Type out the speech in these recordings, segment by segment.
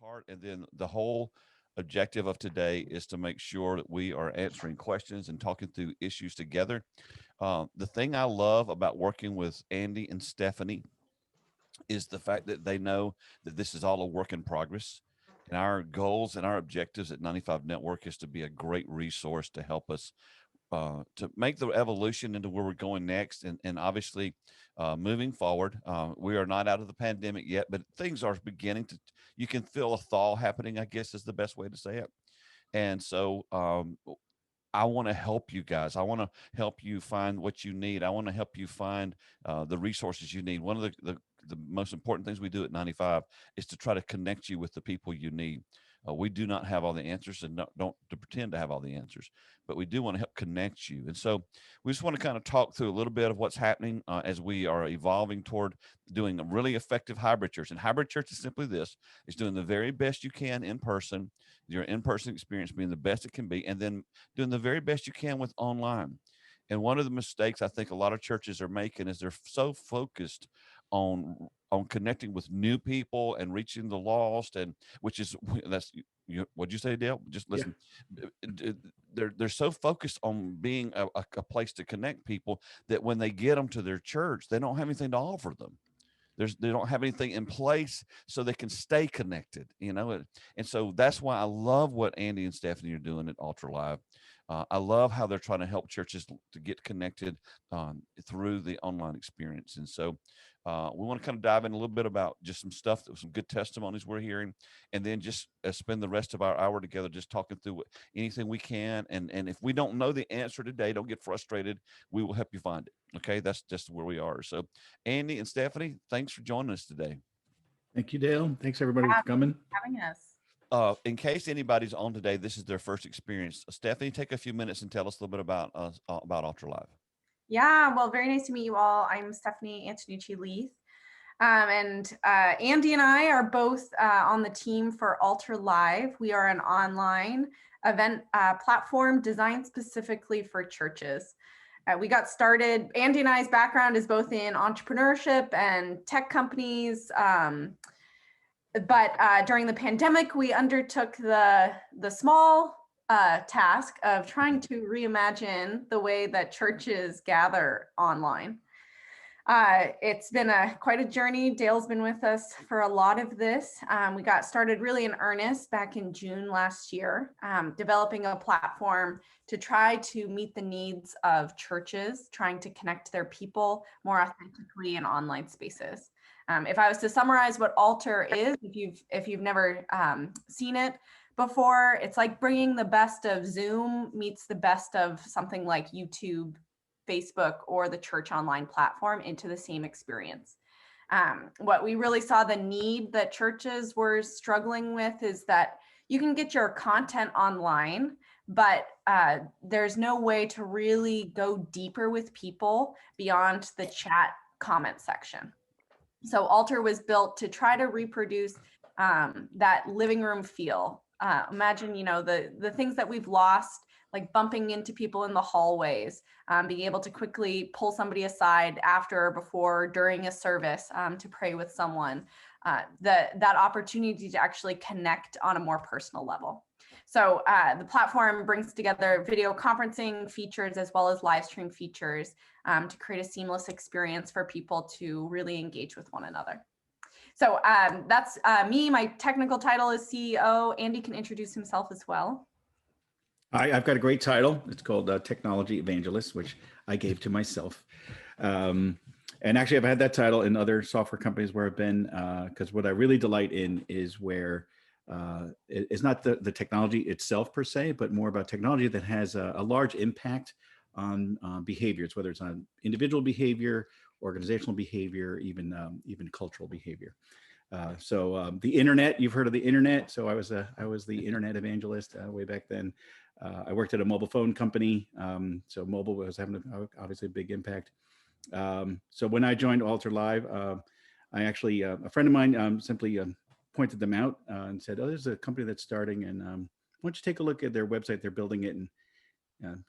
part. And then the whole objective of today is to make sure that we are answering questions and talking through issues together. The thing I love about working with Andy and Stephanie is the fact that they know that this is all a work in progress. And our goals and our objectives at 95 Network is to be a great resource to help us to make the evolution into where we're going next. And obviously, moving forward, we are not out of the pandemic yet, but things are beginning to, you can feel a thaw happening, I guess is the best way to say it. And so, I want to help you guys. I want to help you find what you need. I want to help you find the resources you need. One of the most important things we do at 95 is to try to connect you with the people you need. We do not have all the answers and don't to pretend to have all the answers, but we do want to help connect you. And so we just want to kind of talk through a little bit of what's happening as we are evolving toward doing a really effective hybrid church. And hybrid church is simply this: is doing the very best you can in person, your in-person experience being the best it can be, and then doing the very best you can with online. And one of the mistakes I think a lot of churches are making is they're so focused on connecting with new people and reaching the lost, and which is that's what'd you say, Dale? Just Yeah. listen. They're so focused on being a place to connect people that when they get them to their church, they don't have anything to offer them. They don't have anything in place so they can stay connected, and so that's why I love what Andy and Stephanie are doing at AltarLive. I love how they're trying to help churches to get connected through the online experience. And so we want to kind of dive in a little bit about just some stuff, some good testimonies we're hearing, and then just spend the rest of our hour together just talking through anything we can. And if we don't know the answer today, don't get frustrated. We will help you find it. Okay, that's just where we are. So, Andy and Stephanie, thanks for joining us today. Thank you, Dale. Thanks everybody for coming. Having us. In case anybody's on today, this is their first experience. Stephanie, take a few minutes and tell us a little bit about AltarLive. Yeah, well, very nice to meet you all. I'm Stephanie Antonucci Leith. And Andy and I are both on the team for AltarLive. We are an online event platform designed specifically for churches. We got started, Andy and I's background is both in entrepreneurship and tech companies. But during the pandemic, we undertook the small task of trying to reimagine the way that churches gather online. It's been quite a journey. Dale's been with us for a lot of this. We got started really in earnest back in June last year, developing a platform to try to meet the needs of churches, trying to connect their people more authentically in online spaces. If I was to summarize what Altar is, if you've never seen it before, it's like bringing the best of Zoom meets the best of something like YouTube, Facebook, or the church online platform into the same experience. What we really saw the need that churches were struggling with is that you can get your content online, but there's no way to really go deeper with people beyond the chat comment section. So Altar was built to try to reproduce that living room feel. Imagine, the things that we've lost, like bumping into people in the hallways, being able to quickly pull somebody aside after, before, during a service to pray with someone, that opportunity to actually connect on a more personal level. So the platform brings together video conferencing features as well as live stream features to create a seamless experience for people to really engage with one another. So that's me. My technical title is CEO. Andy can introduce himself as well. I've got a great title. It's called Technology Evangelist, which I gave to myself. And actually, I've had that title in other software companies where I've been, because what I really delight in is where it's not the technology itself per se, but more about technology that has a large impact on behaviors, whether it's on individual behavior, organizational behavior, even cultural behavior. So the internet, you've heard of the internet. So I was the internet evangelist way back then. I worked at a mobile phone company. So mobile was having obviously a big impact. So when I joined AltarLive, I actually, a friend of mine simply pointed them out and said, "Oh, there's a company that's starting, and why don't you take a look at their website? They're building it, and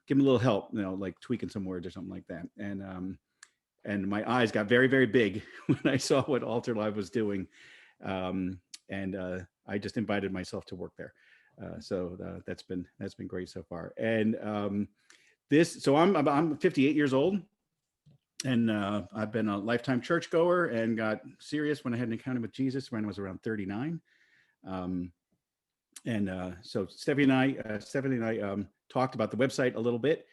give them a little help, like tweaking some words or something like that." And my eyes got very, very big when I saw what AltarLive was doing. And I just invited myself to work there. So that's been great so far. And so I'm 58 years old, and I've been a lifetime churchgoer and got serious when I had an encounter with Jesus when I was around 39. So Stephanie and I talked about the website a little bit.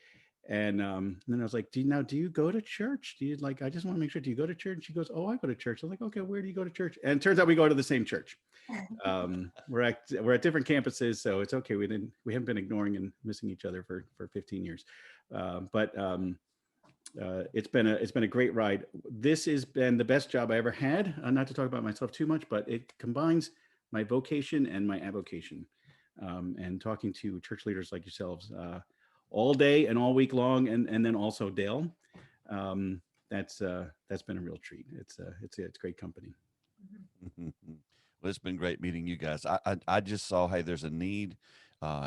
And then I was like, do you go to church? Do you I just want to make sure, do you go to church? And she goes, oh, I go to church. I was like, okay, where do you go to church? And it turns out we go to the same church. We're at different campuses, so it's okay. We haven't been ignoring and missing each other for 15 years. It's been a great ride. This has been the best job I ever had. Not to talk about myself too much, but it combines my vocation and my avocation. And talking to church leaders like yourselves all day and all week long, and then also Dale. That's been a real treat. It's great company. Well, it's been great meeting you guys. I just saw, hey, there's a need.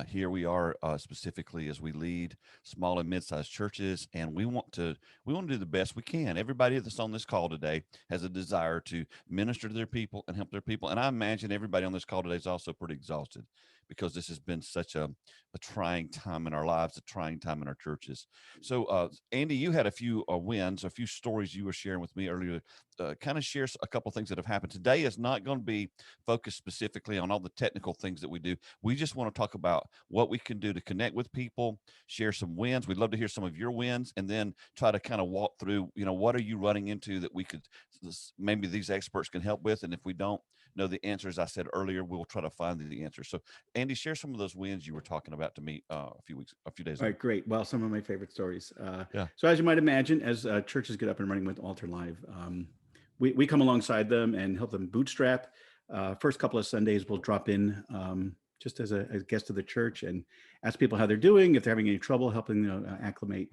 Here we are, specifically as we lead small and mid-sized churches, and we want to do the best we can. Everybody that's on this call today has a desire to minister to their people and help their people. And I imagine everybody on this call today is also pretty exhausted, because this has been such a trying time in our lives, a trying time in our churches. So, Andy, you had a few wins, a few stories you were sharing with me earlier. Kind of share a couple things that have happened. Today is not going to be focused specifically on all the technical things that we do. We just want to talk about what we can do to connect with people, share some wins. We'd love to hear some of your wins, and then try to kind of walk through, what are you running into that we could, maybe these experts can help with. And if we don't know the answers, I said earlier, we'll try to find the answer. So, Andy, share some of those wins you were talking about to me a few days ago. All right, great. Well, some of my favorite stories. Yeah. So as you might imagine, as churches get up and running with AltarLive, we come alongside them and help them bootstrap. First couple of Sundays, we'll drop in just as a guest of the church and ask people how they're doing, if they're having any trouble, helping them acclimate.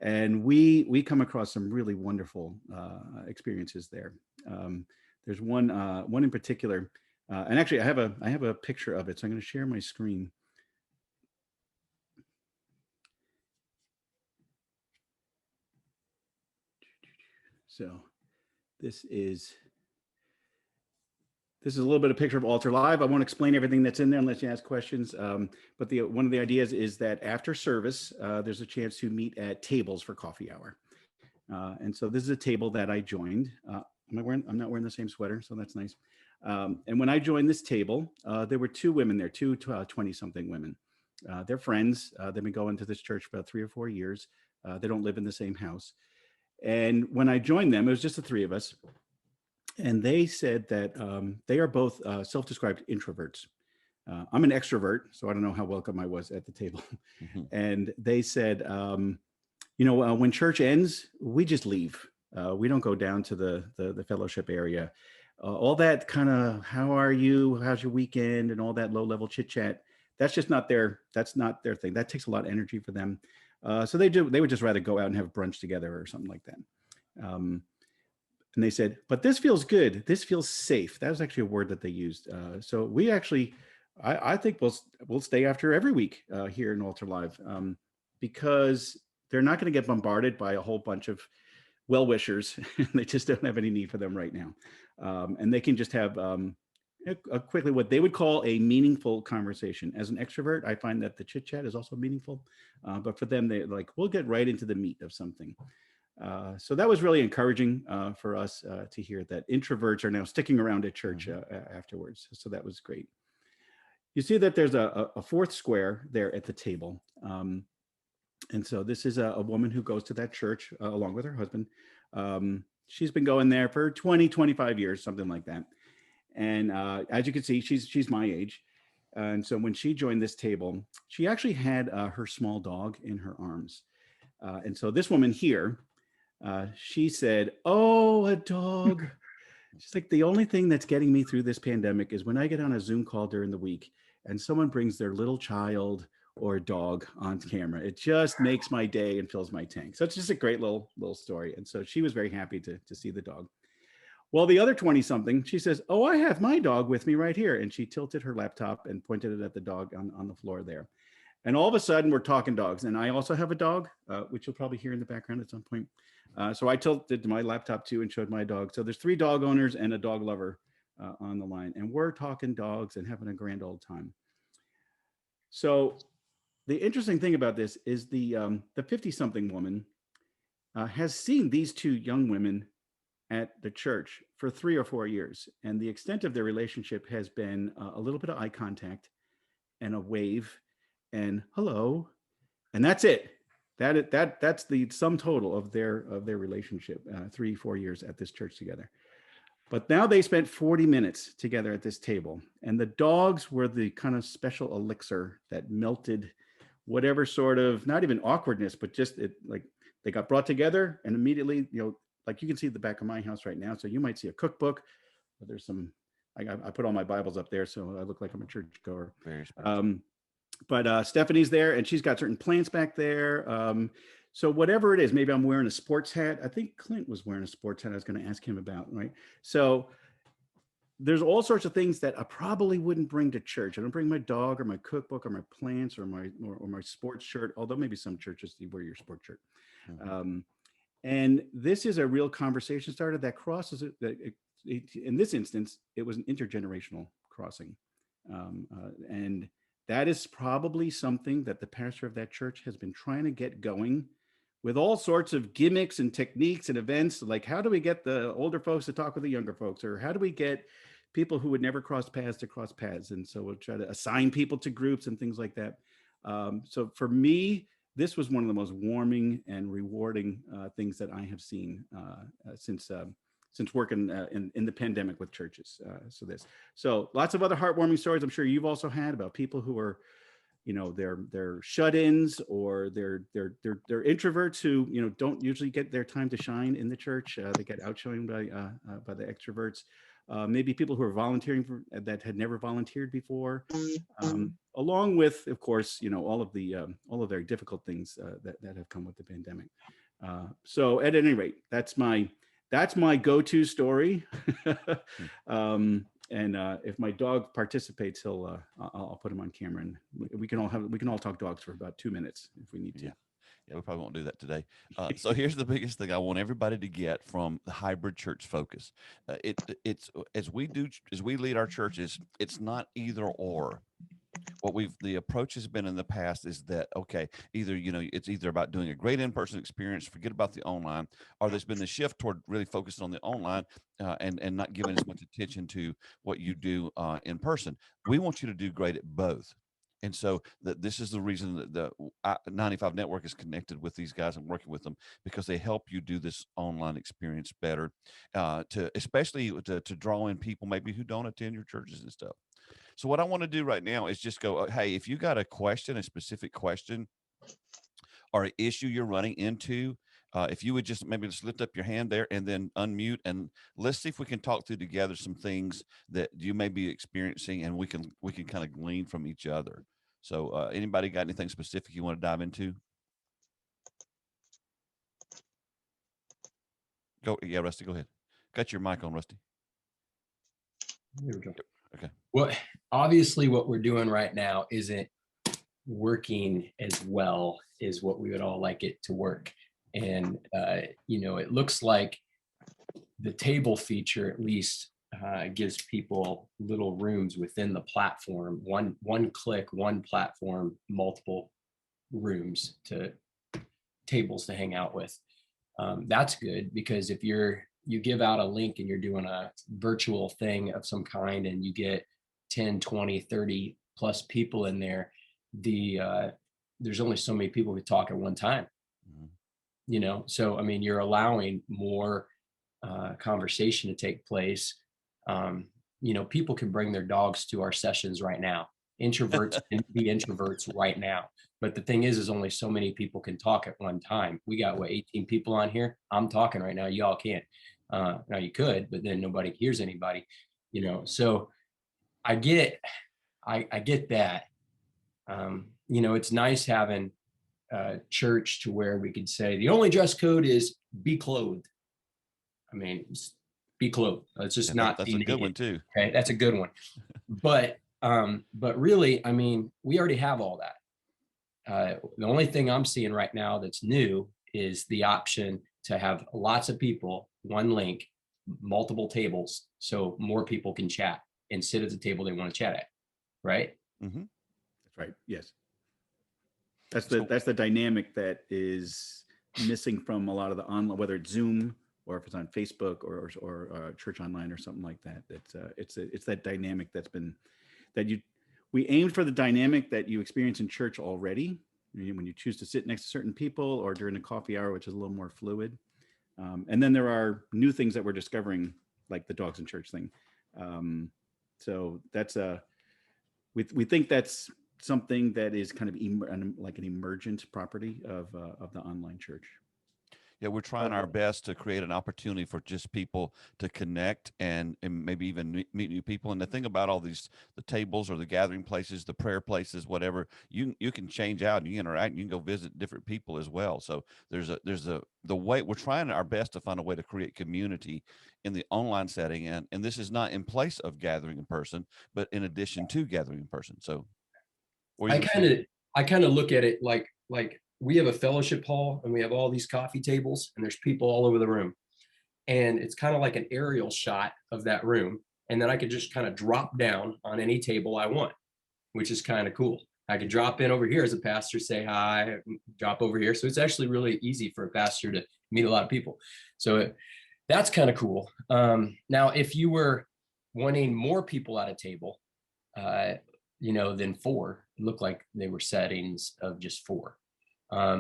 And we come across some really wonderful experiences there. There's one in particular, and actually I have a picture of it, so I'm going to share my screen. So this is a little bit of picture of AltarLive. I won't explain everything that's in there unless you ask questions. But one of the ideas is that after service, there's a chance to meet at tables for coffee hour. And so this is a table that I joined. I'm not wearing the same sweater, so that's nice. And when I joined this table, there were two women there, two 20-something women. They're friends. They've been going to this church for about 3 or 4 years. They don't live in the same house. And when I joined them, it was just the three of us. And they said that they are both self-described introverts. I'm an extrovert, so I don't know how welcome I was at the table. Mm-hmm. And they said, when church ends, we just leave. We don't go down to the fellowship area. All that kind of, how are you? How's your weekend? And all that low-level chit-chat. That's just not that's not their thing. That takes a lot of energy for them. So they would just rather go out and have brunch together or something like that. And they said, but this feels good. This feels safe. That was actually a word that they used. So we actually, I think we'll stay after every week here in AltarLive because they're not going to get bombarded by a whole bunch of well-wishers. They just don't have any need for them right now. And they can just have quickly what they would call a meaningful conversation. As an extrovert, I find that the chit chat is also meaningful. But for them, they're like, we'll get right into the meat of something. So that was really encouraging for us to hear that introverts are now sticking around at church afterwards. So that was great. You see that there's a fourth square there at the table. And so this is a woman who goes to that church along with her husband. She's been going there for 20, 25 years, something like that. And as you can see, she's my age. And so when she joined this table, she actually had her small dog in her arms. And so this woman here, she said, oh, a dog. She's like, the only thing that's getting me through this pandemic is when I get on a Zoom call during the week and someone brings their little child or a dog on camera. It just makes my day and fills my tank. So it's just a great little story. And so she was very happy to see the dog. Well, the other 20-something, she says, oh, I have my dog with me right here. And she tilted her laptop and pointed it at the dog on the floor there. And all of a sudden, we're talking dogs. And I also have a dog, which you'll probably hear in the background at some point. So I tilted my laptop too and showed my dog. So there's 3 dog owners and a dog lover on the line, and we're talking dogs and having a grand old time. So the interesting thing about this is the 50-something woman has seen these two young women at the church for 3 or 4 years, and the extent of their relationship has been a little bit of eye contact and a wave and hello, and that's it. That's the sum total of their relationship, 3-4 years at this church together. But now they spent 40 minutes together at this table, and the dogs were the kind of special elixir that melted whatever sort of, not even awkwardness, but just it, like they got brought together, and immediately, like you can see the back of my house right now. So you might see a cookbook, but there's some, I put all my Bibles up there, so I look like I'm a churchgoer. Very spiritual. But Stephanie's there, and she's got certain plants back there. So whatever it is, maybe I'm wearing a sports hat. I think Clint was wearing a sports hat. I was going to ask him about, right? So there's all sorts of things that I probably wouldn't bring to church. I don't bring my dog or my cookbook or my plants or my sports shirt, although maybe some churches you wear your sports shirt. Mm-hmm. And this is a real conversation starter that crosses it. In this instance, it was an intergenerational crossing. And that is probably something that the pastor of that church has been trying to get going with all sorts of gimmicks and techniques and events. Like, how do we get the older folks to talk with the younger folks? Or how do we get people who would never cross paths to cross paths? And so we'll try to assign people to groups and things like that. So for me, this was one of the most warming and rewarding things that I have seen since working in the pandemic with churches. So lots of other heartwarming stories I'm sure you've also had about people who are, they're shut-ins or they're introverts who don't usually get their time to shine in the church. They get outshined by the extroverts. Maybe people who are volunteering that had never volunteered before, along with, of course, all of their difficult things that have come with the pandemic. So at any rate, that's my go-to story. And if my dog participates, I'll put him on camera, and we can all talk dogs for about 2 minutes if we need to. Yeah, we probably won't do that today. So here's the biggest thing I want everybody to get from the hybrid church focus. It's as we lead our churches, it's not either or. The approach has been in the past is that, okay, it's either about doing a great in-person experience, forget about the online, or there's been the shift toward really focusing on the online and not giving as much attention to what you do in person. We want you to do great at both. And so this is the reason that the 95 Network is connected with these guys and working with them, because they help you do this online experience better, especially to draw in people maybe who don't attend your churches and stuff. So what I want to do right now is just go, hey, if you got a specific question or an issue you're running into, if you would just lift up your hand there and then unmute, and let's see if we can talk through together some things that you may be experiencing, and we can kind of glean from each other. So anybody got anything specific you want to dive into? Go. Yeah, Rusty, go ahead. Got your mic on, Rusty. There we go. Okay. Well, obviously what we're doing right now isn't working as well as what we would all like it to work. And, it looks like the table feature at least gives people little rooms within the platform, one click, one platform, multiple rooms to tables to hang out with. That's good, because if you give out a link and you're doing a virtual thing of some kind and you get 10, 20, 30 plus people in there, there's only so many people who talk at one time. Mm-hmm. So, you're allowing more conversation to take place. People can bring their dogs to our sessions right now. Introverts can be introverts right now. But the thing is only so many people can talk at one time. We got 18 people on here. I'm talking right now. Y'all can't. Now you could, but then nobody hears anybody, so I get that. It's nice having church to where we could say the only dress code is be clothed. Be clothed. It's just not. That's a good one too. Okay, that's a good one. But really, we already have all that. The only thing I'm seeing right now that's new is the option to have lots of people, one link, multiple tables so more people can chat and sit at the table they want to chat at, right? Mm-hmm. That's right. Yes. So- That's the dynamic that is missing from a lot of the online, whether it's Zoom or if it's on Facebook or Church Online or something like that. It's that dynamic we aimed for the dynamic that you experience in church already, when you choose to sit next to certain people or during the coffee hour, which is a little more fluid. And then there are new things that we're discovering, like the dogs in church thing. So that's we think that's something that is kind of like an emergent property of the online church. Yeah, we're trying our best to create an opportunity for just people to connect and maybe even meet new people. And the thing about all these, the tables or the gathering places, the prayer places, whatever, you can change out and you interact and you can go visit different people as well. So there's the way we're trying our best to find a way to create community in the online setting. And this is not in place of gathering in person, but in addition to gathering in person. So I kind of look at it like we have a fellowship hall and we have all these coffee tables and there's people all over the room. And it's kind of like an aerial shot of that room. And then I could just kind of drop down on any table I want, which is kind of cool. I could drop in over here as a pastor, say hi, drop over here. So it's actually really easy for a pastor to meet a lot of people. So that's kind of cool. Now, if you were wanting more people at a table, than 4, it looked like they were settings of just 4.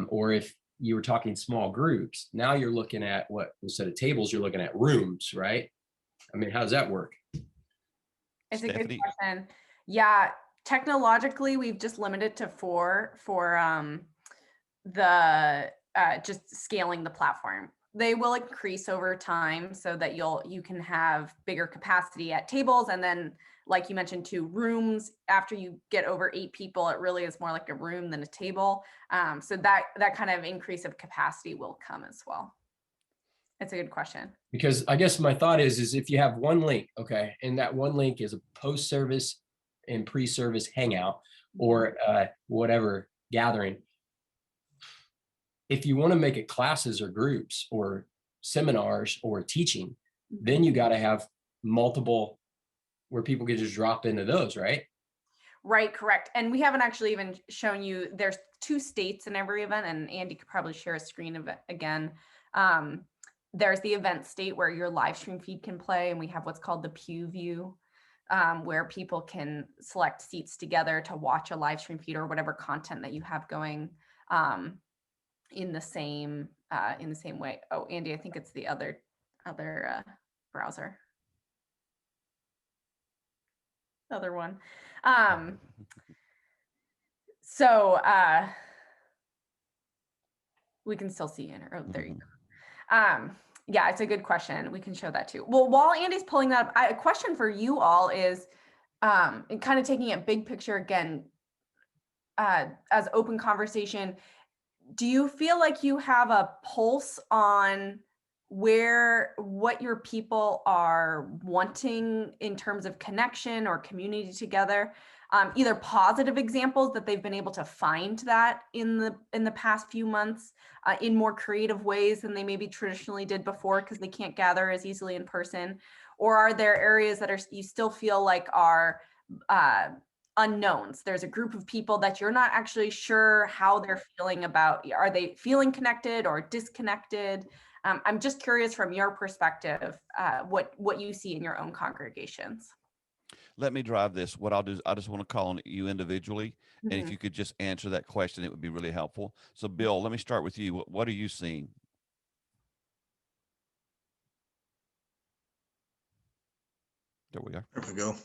Or if you were talking small groups, now you're looking at what, instead of tables, you're looking at rooms, right? I mean, how does that work? It's Stephanie? a good question. Yeah, technologically, we've just limited to 4 for the just scaling the platform. They will increase over time so that you can have bigger capacity at tables, and then, like you mentioned, too, rooms. After you get over 8 people, it really is more like a room than a table. So that kind of increase of capacity will come as well. It's a good question. Because I guess my thought is if you have one link, okay, and that one link is a post-service and pre-service hangout or whatever gathering. If you want to make it classes or groups or seminars or teaching, then you got to have multiple where people can just drop into those, right? Right, correct. And we haven't actually even shown you, there's 2 states in every event, and Andy could probably share a screen of it again. There's the event state where your live stream feed can play, and we have what's called the Pew View, where people can select seats together to watch a live stream feed or whatever content that you have going in the same way. Oh, Andy, I think it's the other browser. Other one. So we can still see in. Oh, there you go. Yeah, it's a good question. We can show that too. Well, while Andy's pulling that up, a question for you all is, and kind of taking it big picture again, as open conversation, do you feel like you have a pulse on what your people are wanting in terms of connection or community together? Either positive examples that they've been able to find that in the past few months in more creative ways than they maybe traditionally did before because they can't gather as easily in person, or are there areas that you still feel like are unknowns? There's a group of people that you're not actually sure how they're feeling about. Are they feeling connected or disconnected? I'm just curious from your perspective, what you see in your own congregations. Let me drive this. What I'll do is I just want to call on you individually. And if you could just answer that question, it would be really helpful. So Bill, let me start with you. What are you seeing? There we are. There we go.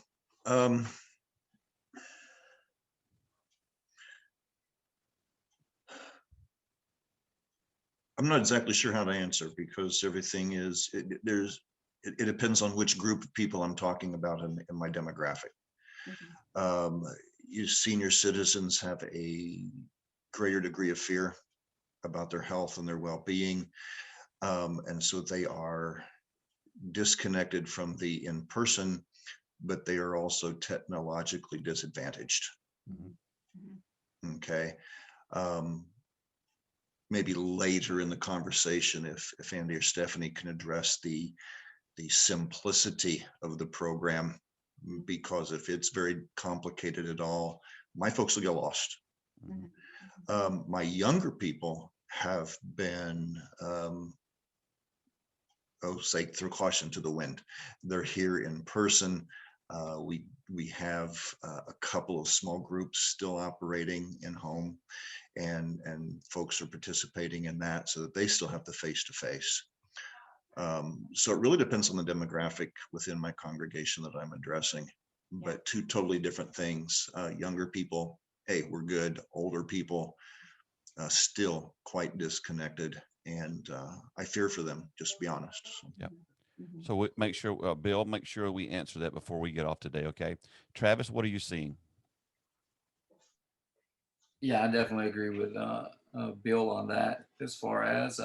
I'm not exactly sure how to answer because everything is, it depends on which group of people I'm talking about in my demographic. You senior citizens have a greater degree of fear about their health and their well-being. And so they are disconnected from the in-person, but they are also technologically disadvantaged. Okay. Maybe later in the conversation, if Andy or Stephanie can address the the simplicity of the program, because if it's very complicated at all, my folks will get lost. My younger people have been, say, throw caution to the wind. They're here in person. We have a couple of small groups still operating in home, and folks are participating in that so that they still have the face-to-face. So it really depends on the demographic within my congregation that I'm addressing, but two totally different things. Younger people, hey, we're good. Older people, still quite disconnected, and I fear for them, just to be honest. Yeah. So we make sure, Bill, make sure we answer that before we get off today. Okay. Travis, what are you seeing? Yeah, I definitely agree with Bill on that. As far as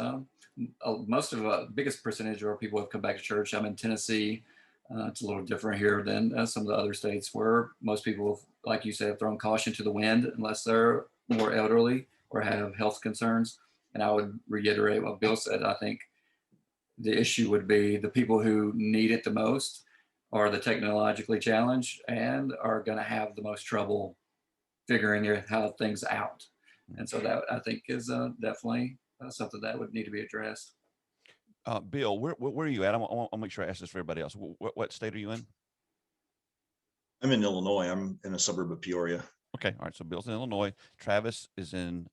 most of the biggest percentage of our people have come back to church. I'm in Tennessee. It's a little different here than some of the other states where most people, like you said, have thrown caution to the wind unless they're more elderly or have health concerns. And I would reiterate what Bill said. I think the issue would be the people who need it the most are the technologically challenged and are going to have the most trouble figuring how things out. And so that, I think, is definitely something that would need to be addressed. Bill, where are you at? I'll make sure I ask this for everybody else. What state are you in? I'm in Illinois. I'm in a suburb of Peoria. Okay. All right. So Bill's in Illinois. Travis is in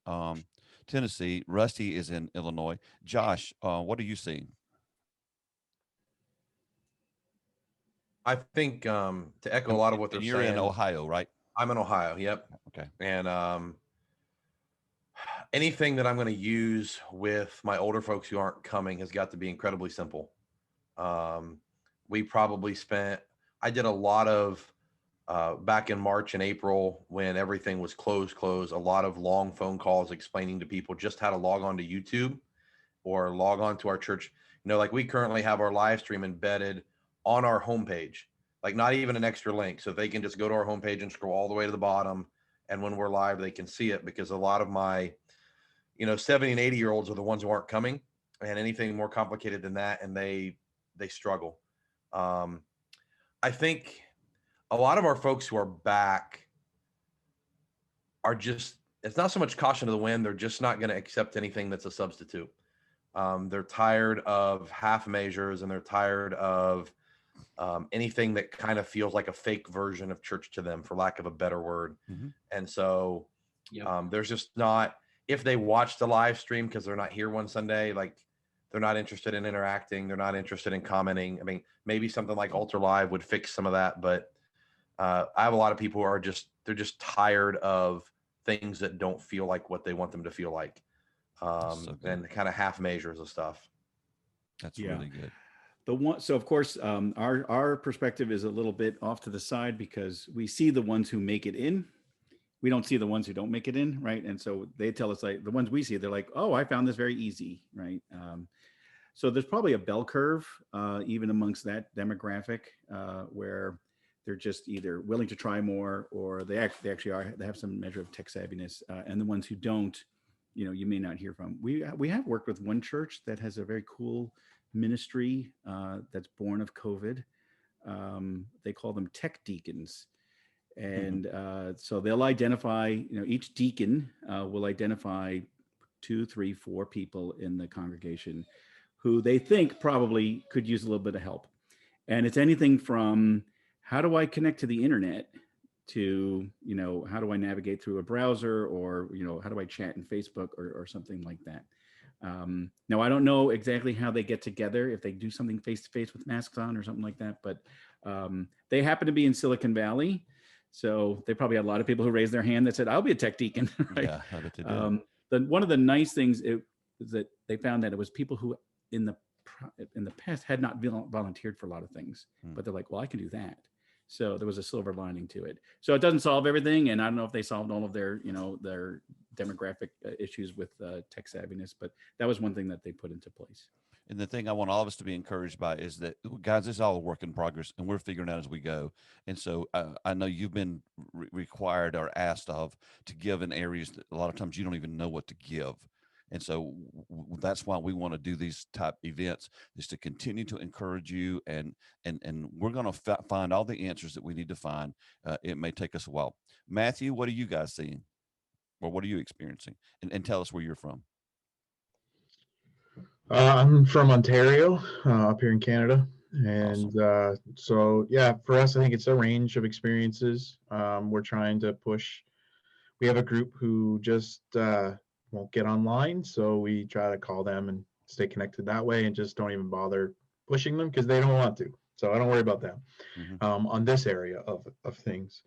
Tennessee. Rusty is in Illinois. Josh, what are you seeing? I think to echo a lot of what they're And you're saying. in Ohio, right? I'm in Ohio. Yep. Okay. And anything that I'm going to use with my older folks who aren't coming has got to be incredibly simple. We probably I did a lot of back in March and April when everything was closed, a lot of long phone calls explaining to people just how to log on to YouTube or log on to our church. You know, like we currently have our live stream embedded on our homepage, like not even an extra link. So they can just go to our homepage and scroll all the way to the bottom. And when we're live, they can see it, because a lot of my, 70 and 80-year-olds are the ones who aren't coming, and anything more complicated than that, and they struggle. I think a lot of our folks who are back are just, it's not so much caution to the wind. They're just not going to accept anything that's a substitute. They're tired of half measures, and they're tired of anything that kind of feels like a fake version of church to them, for lack of a better word. And so there's just not, if they watch the live stream because they're not here one Sunday, like they're not interested in interacting, they're not interested in commenting. I mean, maybe something like AltarLive would fix some of that, but I have a lot of people who are they're just tired of things that don't feel like what they want them to feel like, and kind of half measures of stuff. That's really good. So of course, our perspective is a little bit off to the side because we see the ones who make it in. We don't see the ones who don't make it in, right? And so they tell us, like, the ones we see, they're like, oh, I found this very easy, right? So there's probably a bell curve even amongst that demographic where they're just either willing to try more, or they have some measure of tech savviness. And the ones who don't, you may not hear from. We have worked with one church that has a very cool ministry that's born of COVID. They call them tech deacons. And so they'll identify, each deacon will identify 2, 3, 4 people in the congregation who they think probably could use a little bit of help. And it's anything from, how do I connect to the internet, to, how do I navigate through a browser, or, how do I chat in Facebook or something like that. Now, I don't know exactly how they get together, if they do something face-to-face with masks on or something like that, but they happen to be in Silicon Valley. So they probably had a lot of people who raised their hand that said, I'll be a tech deacon. Right? Yeah, I bet they did. One of the nice things is that they found that it was people who in the past had not volunteered for a lot of things, but they're like, well, I can do that. So there was a silver lining to it. So it doesn't solve everything. And I don't know if they solved all of their, their demographic issues with tech savviness, but that was one thing that they put into place. And the thing I want all of us to be encouraged by is that, guys, this is all a work in progress, and we're figuring out as we go. And so I know you've been required or asked of to give in areas that a lot of times you don't even know what to give. And so that's why we want to do these type events, is to continue to encourage you, and we're going to find all the answers that we need to find. It may take us a while. Matthew, what are you guys seeing, or what are you experiencing? And tell us where you're from. I'm from Ontario, up here in Canada. And Awesome. so, yeah, for us, I think it's a range of experiences. We're trying to push. We have a group who just won't get online. So we try to call them and stay connected that way, and just don't even bother pushing them because they don't want to. So I don't worry about them on this area of things.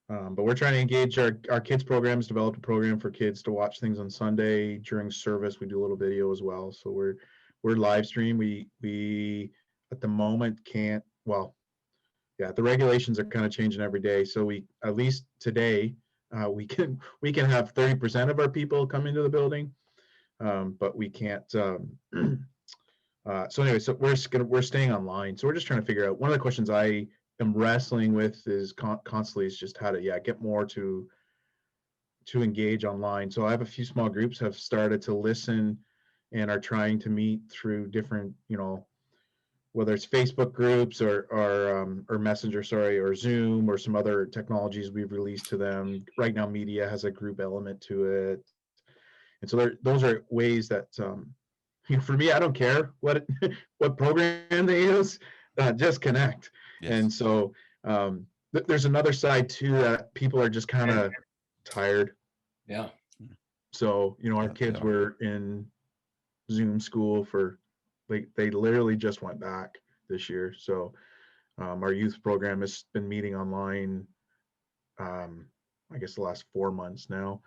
But we're trying to engage our kids programs, develop a program for kids to watch things on Sunday during service. We do a little video as well. So we're live stream. We at the moment can't, well, yeah, the regulations are kind of changing every day. So we, at least today, we can have 30% of our people come into the building, but we can't. So anyway, so we're staying online. So we're just trying to figure out. One of the questions I am wrestling with is constantly is just how to get more to engage online. So I have a few small groups have started to listen and are trying to meet through different, whether it's Facebook groups or Messenger, or Zoom, or some other technologies we've released to them. Right now, media has a group element to it, and so those are ways that for me, I don't care what what program they use, just connect. Yes. And so there's another side too, that people are just kind of tired. Yeah. So our kids were in Zoom school for they literally just went back this year. So our youth program has been meeting online, I guess the last 4 months now.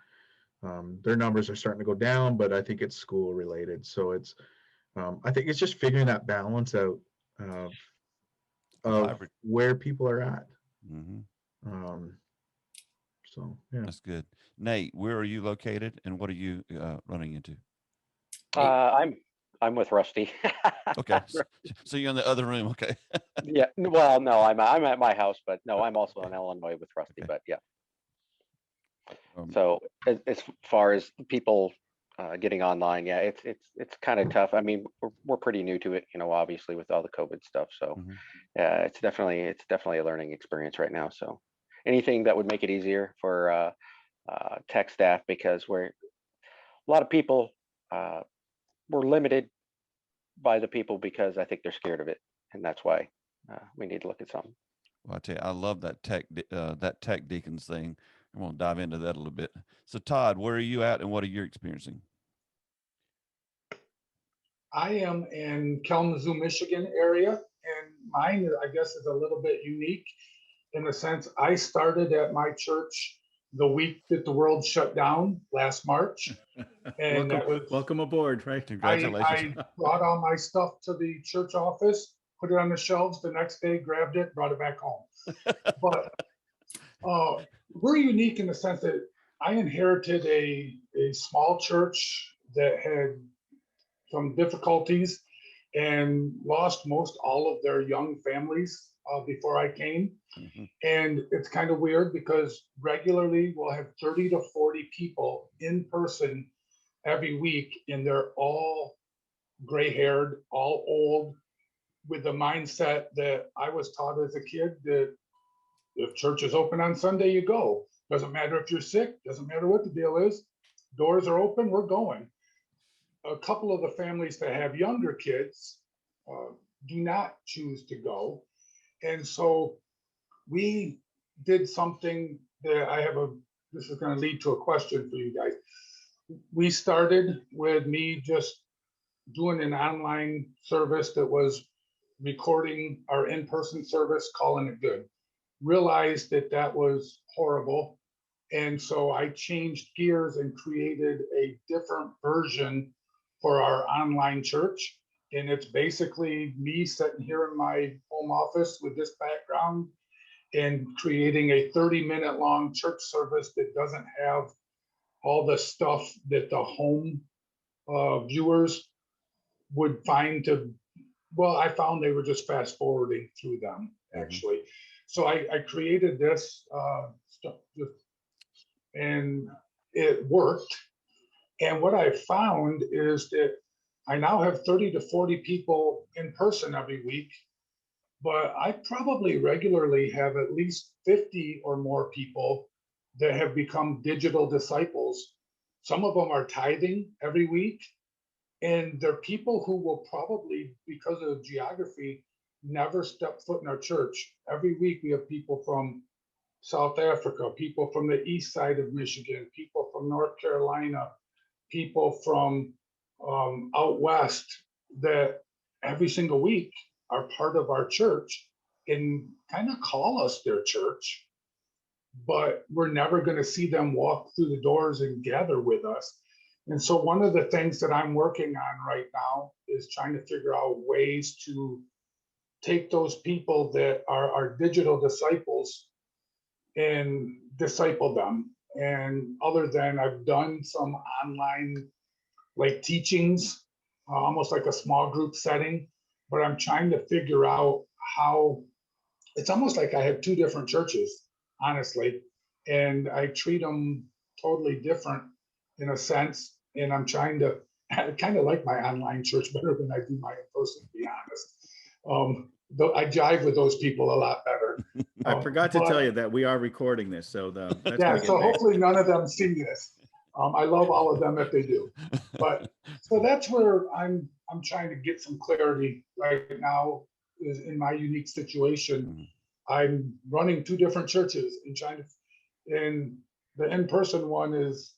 Their numbers are starting to go down, but I think it's school related. So it's I think it's just figuring that balance out of where people are at. So yeah, that's good. Nate, where are you located, and what are you running into? I'm with Rusty. Okay, so you're in the other room. Okay. Yeah. Well, no, I'm at my house, but no, I'm also in Illinois with Rusty. Okay. But yeah. So as far as people getting online, yeah, it's kind of tough. I mean, we're pretty new to it, obviously with all the COVID stuff. So yeah, it's definitely a learning experience right now. So anything that would make it easier for tech staff, because a lot of people we're limited by the people because I think they're scared of it, and that's why we need to look at something. Well, I tell you, I love that tech deacons thing. I'm going to dive into that a little bit. So, Todd, where are you at, and what are you experiencing? I am in Kalamazoo, Michigan area, and mine, I guess, is a little bit unique in the sense I started at my church the week that the world shut down last March. And welcome aboard, right? Congratulations. I brought all my stuff to the church office, put it on the shelves. The next day, grabbed it, brought it back home. But we're unique in the sense that I inherited a small church that had some difficulties and lost most all of their young families before I came. And it's kind of weird because regularly we'll have 30 to 40 people in person every week, and they're all gray-haired, all old, with the mindset that I was taught as a kid, that if church is open on Sunday, you go. Doesn't matter if you're sick, doesn't matter what the deal is. Doors are open, we're going. A couple of the families that have younger kids do not choose to go. And so we did something that this is going to lead to a question for you guys. We started with me just doing an online service that was recording our in-person service, calling it good. Realized that was horrible. And so I changed gears and created a different version for our online church. And it's basically me sitting here in my home office with this background and creating a 30-minute long church service that doesn't have all the stuff that the home viewers would find I found they were just fast forwarding through them, actually. So I created this stuff, and it worked. And what I found is that I now have 30 to 40 people in person every week, but I probably regularly have at least 50 or more people that have become digital disciples. Some of them are tithing every week, and they're people who will probably, because of geography, never step foot in our church. Every week we have people from South Africa, people from the east side of Michigan, people from North Carolina, people from out west that every single week are part of our church and kind of call us their church, but we're never going to see them walk through the doors and gather with us. And so one of the things that I'm working on right now is trying to figure out ways to take those people that are our digital disciples and disciple them. And other than I've done some online like teachings, almost like a small group setting, but I'm trying to figure out how it's almost like I have two different churches, honestly, and I treat them totally different in a sense. And I'm trying to, I kind of like my online church better than I do my in-person, to be honest. Though I jive with those people a lot better. I forgot to tell you that we are recording this, so that's yeah. gonna So get hopefully none of them see this. I love all of them if they do, but so that's where I'm trying to get some clarity right now. Is in my unique situation, I'm running two different churches and trying to, and the in-person one is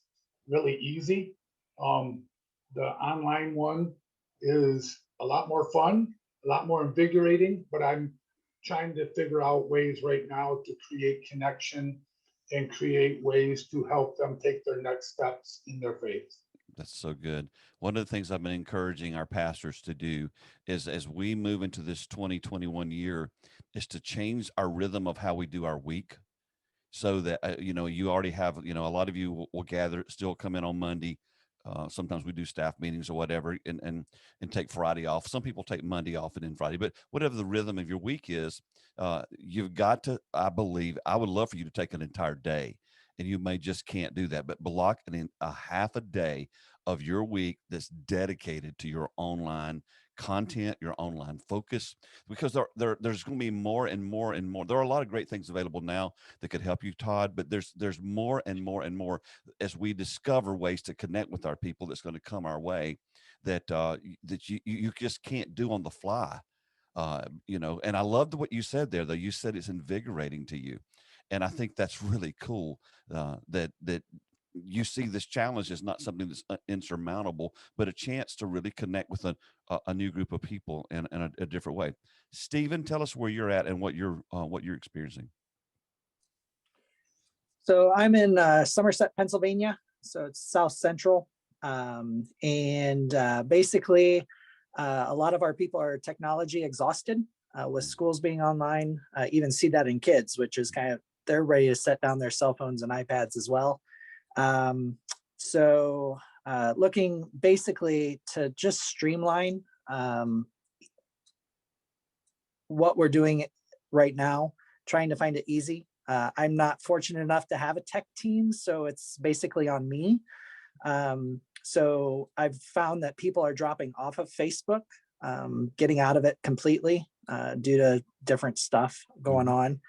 really easy. The online one is a lot more fun, a lot more invigorating, but I'm trying to figure out ways right now to create connection and create ways to help them take their next steps in their faith. That's so good. One of the things I've been encouraging our pastors to do is as we move into this 2021 year is to change our rhythm of how we do our week so that, you already have, a lot of you will gather, still come in on Monday. Sometimes we do staff meetings or whatever and take Friday off. Some people take Monday off and then Friday, but whatever the rhythm of your week is, you've got to, I believe, I would love for you to take an entire day. And you may just can't do that, but block a half a day of your week that's dedicated to your online content, your online focus, because there's going to be more and more and more. There are a lot of great things available now that could help you, Todd, but there's more and more and more as we discover ways to connect with our people that's going to come our way that that you just can't do on the fly. And I loved what you said there, though. You said it's invigorating to you. And I think that's really cool that you see this challenge as not something that's insurmountable, but a chance to really connect with a new group of people in a different way. Stephen, tell us where you're at and what you're experiencing. So I'm in Somerset, Pennsylvania. So it's South Central. Basically, a lot of our people are technology exhausted with schools being online. Even see that in kids, which is kind of, they're ready to set down their cell phones and iPads as well. Looking basically to just streamline what we're doing right now, trying to find it easy. I'm not fortunate enough to have a tech team, so it's basically on me. So I've found that people are dropping off of Facebook, getting out of it completely due to different stuff going on.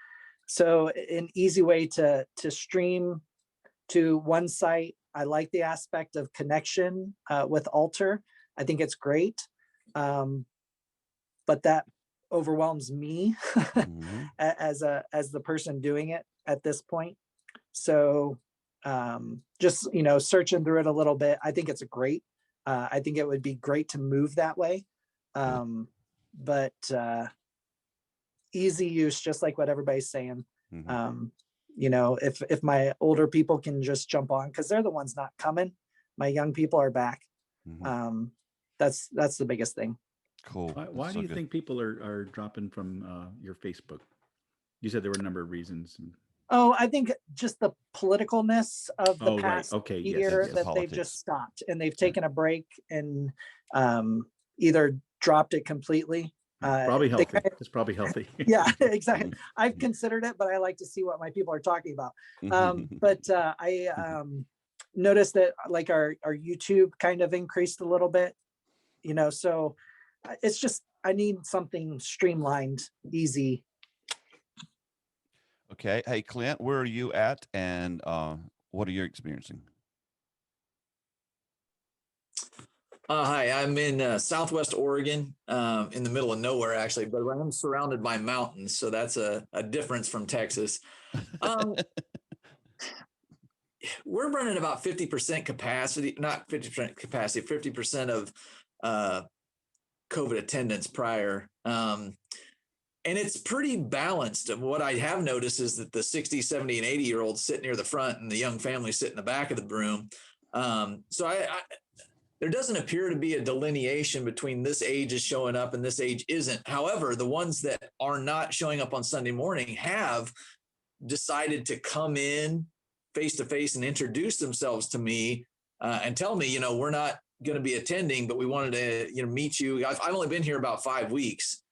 So an easy way to stream to one site. I like the aspect of connection with Altar. I think it's great, but that overwhelms me as the person doing it at this point. So just searching through it a little bit, I think it's great. I think it would be great to move that way, but easy use, just like what everybody's saying. If my older people can just jump on, because they're the ones not coming, my young people are back. That's the biggest thing. Cool. Why do you think people are dropping from your Facebook? You said there were a number of reasons. Oh, I think just the politicalness of the past year that they've just stopped and they've taken a break and either dropped it completely. Probably healthy. It's probably healthy. Yeah, exactly. I've considered it, but I like to see what my people are talking about. noticed that like our YouTube kind of increased a little bit, so it's just, I need something streamlined, easy. Okay. Hey, Clint, where are you at, and what are you experiencing? Hi, I'm in Southwest Oregon, in the middle of nowhere, actually, but I'm surrounded by mountains, so that's a difference from Texas. We're running about 50% capacity, not 50% capacity, 50% of COVID attendance prior. And it's pretty balanced. And what I have noticed is that the 60, 70, and 80-year-olds sit near the front and the young families sit in the back of the room. So there doesn't appear to be a delineation between this age is showing up and this age isn't. However, the ones that are not showing up on Sunday morning have decided to come in face to face and introduce themselves to me and tell me, we're not going to be attending, but we wanted to, meet you. I've only been here about 5 weeks.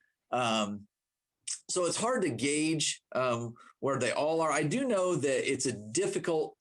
So it's hard to gauge where they all are. I do know that it's a difficult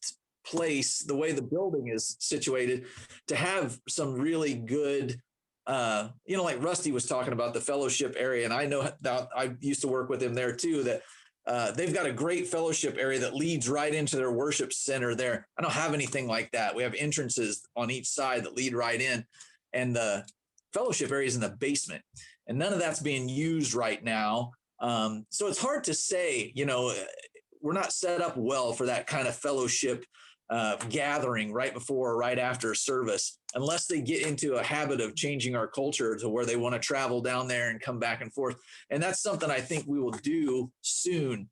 place, the way the building is situated, to have some really good, like Rusty was talking about the fellowship area. And I know that I used to work with him there too, that they've got a great fellowship area that leads right into their worship center there. I don't have anything like that. We have entrances on each side that lead right in, and the fellowship area is in the basement, and none of that's being used right now. So it's hard to say, we're not set up well for that kind of fellowship gathering right before or right after service, unless they get into a habit of changing our culture to where they want to travel down there and come back and forth. And that's something I think we will do soon.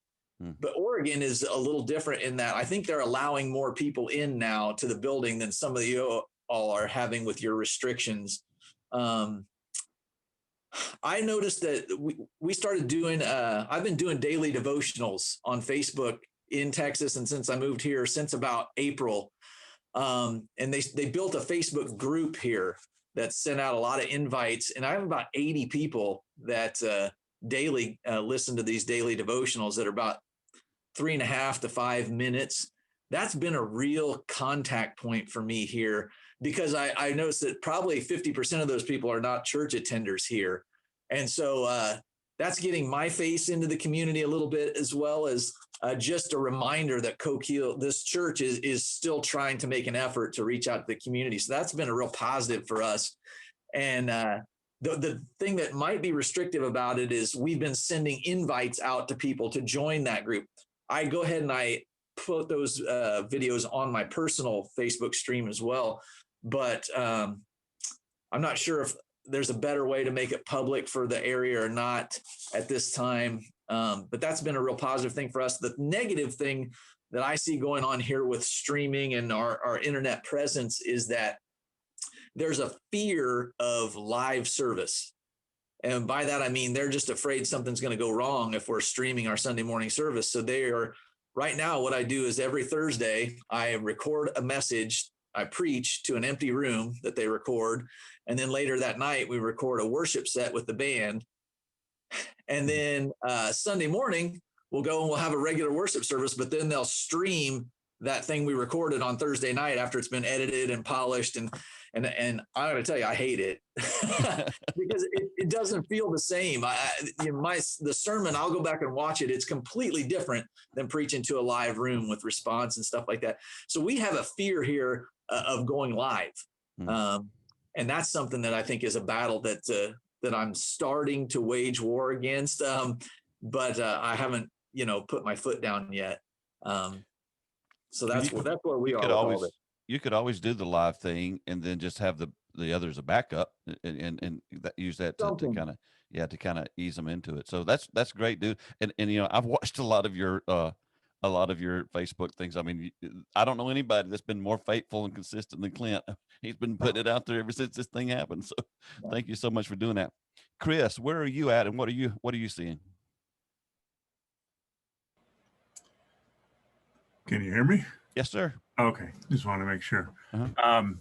But Oregon is a little different in that I think they're allowing more people in now to the building than some of you all are having with your restrictions. I noticed that we started doing, I've been doing daily devotionals on Facebook in Texas, and since I moved here, since about April. And they built a Facebook group here that sent out a lot of invites, and I have about 80 people that daily listen to these daily devotionals that are about 3.5 to 5 minutes. That's been a real contact point for me here, because I noticed that probably 50% of those people are not church attenders here. And so that's getting my face into the community a little bit, as well as just a reminder that Coquille, this church is still trying to make an effort to reach out to the community. So that's been a real positive for us. And the thing that might be restrictive about it is we've been sending invites out to people to join that group. I go ahead and I put those videos on my personal Facebook stream as well. But I'm not sure if there's a better way to make it public for the area or not at this time. But that's been a real positive thing for us. The negative thing that I see going on here with streaming and our internet presence is that there's a fear of live service. And by that, I mean, they're just afraid something's going to go wrong if we're streaming our Sunday morning service. So they are, right now, what I do is every Thursday, I record a message. I preach to an empty room that they record. And then later that night, we record a worship set with the band. And then Sunday morning, we'll go and we'll have a regular worship service, but then they'll stream that thing we recorded on Thursday night after it's been edited and polished. And I gotta tell you, I hate it because it doesn't feel the same. The sermon, I'll go back and watch it. It's completely different than preaching to a live room with response and stuff like that. So we have a fear here of going live. And that's something that I think is a battle that I'm starting to wage war against. But I haven't, put my foot down yet. So that's where we are. You could always do the live thing and then just have the others a backup and use that to kind of ease them into it. So that's great, dude. And I've watched a lot of your Facebook things. I mean, I don't know anybody that's been more faithful and consistent than Clint. He's been putting it out there ever since this thing happened. So thank you so much for doing that. Chris, where are you at, and what are you seeing? Can you hear me? Yes, sir. Okay, just want to make sure. I'm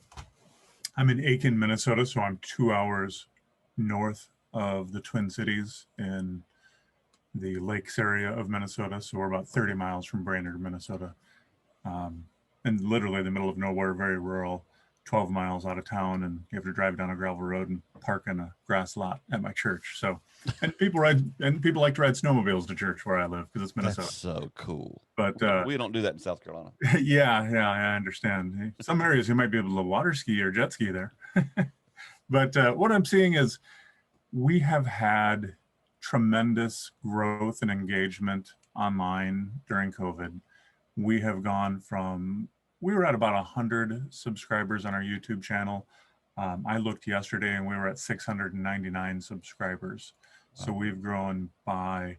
in Aiken, Minnesota, so I'm 2 hours north of the Twin Cities in the lakes area of Minnesota. So we're about 30 miles from Brainerd, Minnesota. and literally in the middle of nowhere, very rural, 12 miles out of town, and you have to drive down a gravel road and park in a grass lot at my church. So, and people like to ride snowmobiles to church where I live because it's Minnesota. That's so cool. But we don't do that in South Carolina. yeah, I understand. Some areas you might be able to water ski or jet ski there. But what I'm seeing is we have had tremendous growth and engagement online during COVID. We have gone from, we were at about 100 subscribers on our YouTube channel. I looked yesterday and we were at 699 subscribers. So we've grown by,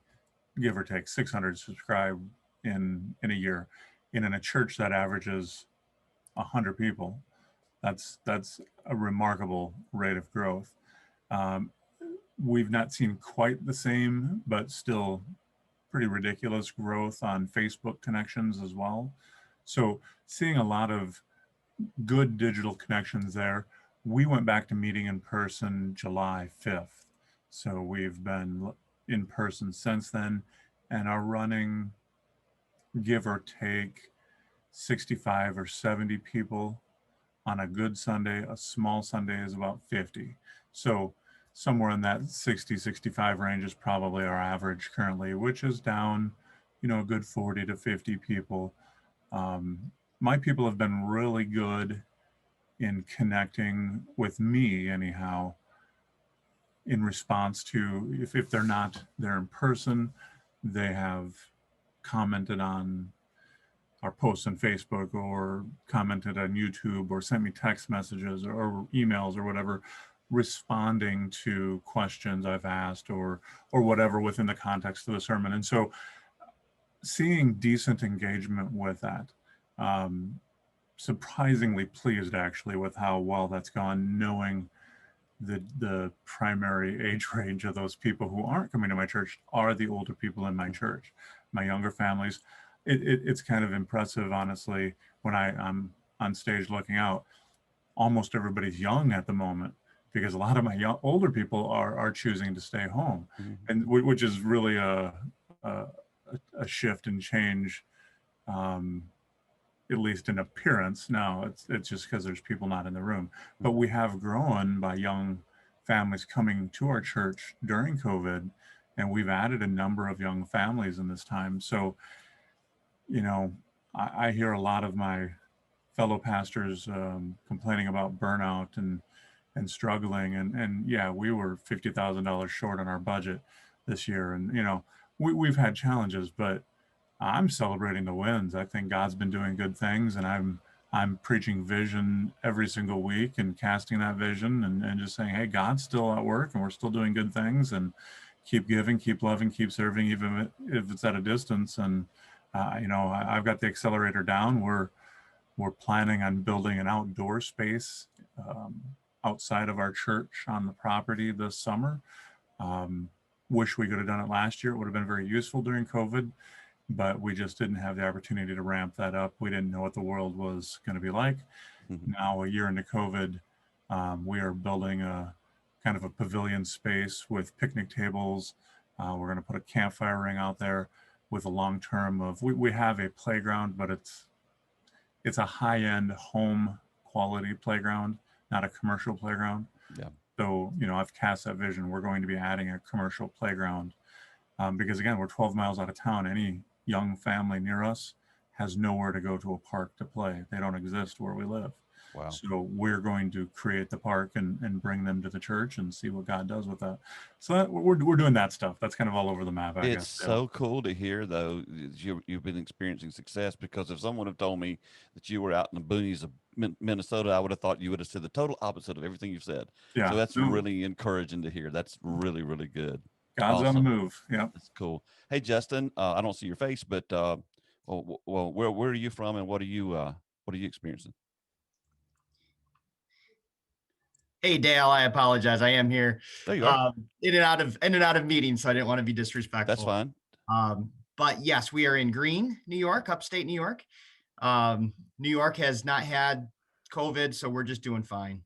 give or take, 600 subscribed in a year. And in a church that averages 100 people, that's a remarkable rate of growth. We've not seen quite the same, but still pretty ridiculous growth on Facebook connections as well. So seeing a lot of good digital connections there. We went back to meeting in person July 5th. So we've been in person since then and are running, give or take, 65 or 70 people on a good Sunday. A small Sunday is about 50. So somewhere in that 60, 65 range is probably our average currently, which is down, a good 40 to 50 people. My people have been really good in connecting with me anyhow, in response to, if they're not there in person, they have commented on our posts on Facebook or commented on YouTube or sent me text messages or emails or whatever, responding to questions I've asked or whatever within the context of the sermon. And so seeing decent engagement with that, surprisingly pleased actually with how well that's gone, knowing the primary age range of those people who aren't coming to my church are the older people in my church, my younger families. It's kind of impressive, honestly, when I'm on stage looking out. Almost everybody's young at the moment because a lot of my older people are choosing to stay home, and which is really a shift and change, at least in appearance. Now it's just because there's people not in the room, but we have grown by young families coming to our church during COVID, and we've added a number of young families in this time. So, I hear a lot of my fellow pastors complaining about burnout and struggling, and yeah, we were $50,000 short on our budget this year, and we've had challenges, but I'm celebrating the wins. I think God's been doing good things, and I'm preaching vision every single week and casting that vision and just saying, hey, God's still at work and we're still doing good things, and keep giving, keep loving, keep serving, even if it's at a distance. And I've got the accelerator down. We're planning on building an outdoor space outside of our church on the property this summer. Wish we could have done it last year. It would have been very useful during COVID, but we just didn't have the opportunity to ramp that up. We didn't know what the world was going to be like. Now, a year into COVID, we are building a kind of a pavilion space with picnic tables. We're going to put a campfire ring out there with a long term of, we have a playground, but it's a high-end home quality playground, not a commercial playground. Yeah. So, I've cast that vision. We're going to be adding a commercial playground because, again, we're 12 miles out of town. Any young family near us has nowhere to go to a park to play. They don't exist where we live. Wow. So we're going to create the park and bring them to the church and see what God does with that. So we're doing that stuff. That's kind of all over the map. I It's guess. so cool to hear, though, you've been experiencing success, because if someone had told me that you were out in the boonies of Minnesota, I would have thought you would have said the total opposite of everything you've said. Yeah. So that's really encouraging to hear. That's really, really good. God's on the move. Yeah. That's cool. Hey, Justin, I don't see your face, but where are you from, and what are you experiencing? Hey, Dale, I apologize. I am here. There you are. In and out of meetings, so I didn't want to be disrespectful. That's fine. But yes, we are in Greene, New York, upstate New York. New York has not had COVID, so we're just doing fine.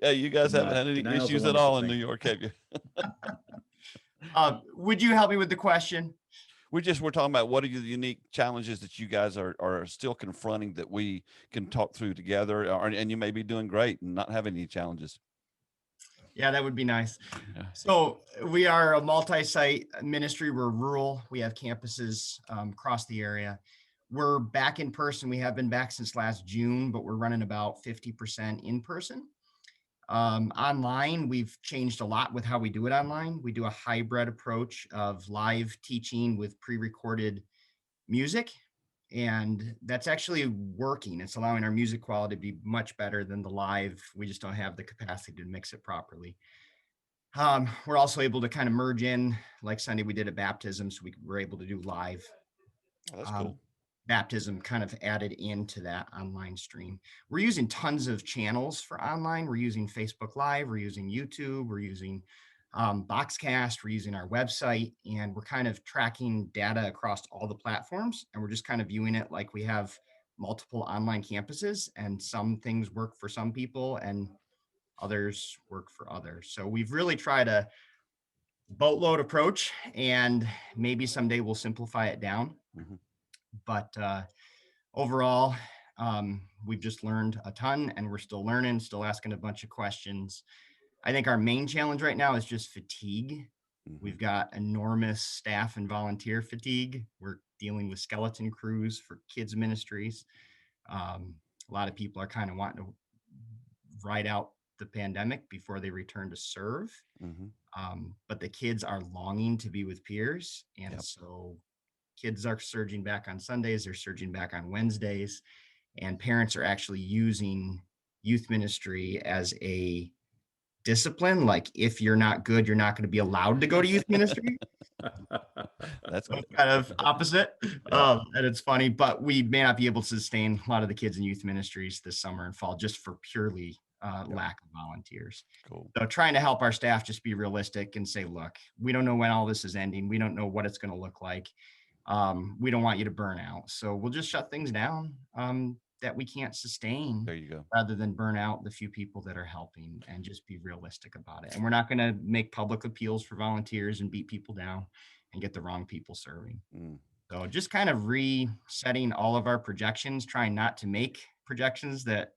Yeah, you guys haven't had any issues at all in New York, have you? Would you help me with the question? we're talking about what are the unique challenges that you guys are still confronting that we can talk through together, and you may be doing great and not having any challenges. Yeah, that would be nice. Yeah. So we are a multi-site ministry. We're rural. We have campuses across the area. We're back in person. We have been back since last June, but we're running about 50% in person. Online, we've changed a lot with how we do it online. We do a hybrid approach of live teaching with pre-recorded music, and that's actually working. It's allowing our music quality to be much better than the live. We just don't have the capacity to mix it properly. We're also able to kind of merge in, like Sunday we did a baptism, so we were able to do live. Oh, that's cool. Baptism kind of added into that online stream. We're using tons of channels for online. We're using Facebook Live, we're using YouTube, we're using Boxcast, we're using our website, and we're kind of tracking data across all the platforms. And we're just kind of viewing it like we have multiple online campuses, and some things work for some people and others work for others. So we've really tried a boatload approach, and maybe someday we'll simplify it down. Mm-hmm. But overall, we've just learned a ton, and we're still learning, still asking a bunch of questions. I think our main challenge right now is just fatigue. Mm-hmm. We've got enormous staff and volunteer fatigue. We're dealing with skeleton crews for kids ministries. A lot of people are kind of wanting to ride out the pandemic before they return to serve. Mm-hmm. But the kids are longing to be with peers. And so kids are surging back on Sundays, they're surging back on Wednesdays, and parents are actually using youth ministry as a discipline. Like, if you're not good, you're not going to be allowed to go to youth ministry. That's kind of opposite. And it's funny, but we may not be able to sustain a lot of the kids in youth ministries this summer and fall just for purely lack of volunteers. Cool. So trying to help our staff just be realistic and say, look, we don't know when all this is ending. We don't know what it's going to look like. We don't want you to burn out. So we'll just shut things down that we can't sustain. There you go. Rather than burn out the few people that are helping, and just be realistic about it. And we're not going to make public appeals for volunteers and beat people down and get the wrong people serving. So just kind of resetting all of our projections, trying not to make projections that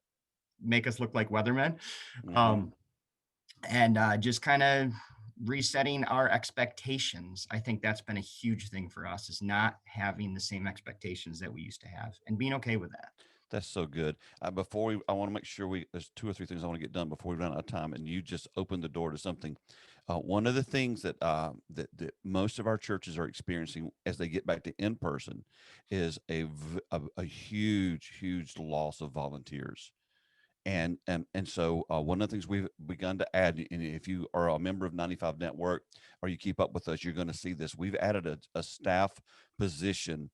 make us look like weathermen. And just kind of resetting our expectations. I think that's been a huge thing for us, is not having the same expectations that we used to have, and being okay with that. That's so good. I want to make sure there's 2 or 3 things I want to get done before we run out of time, and you just opened the door to something. One of the things that most of our churches are experiencing as they get back to in person is a huge loss of volunteers. And so one of the things we've begun to add, and if you are a member of 95 Network or you keep up with us, you're going to see this. We've added a staff position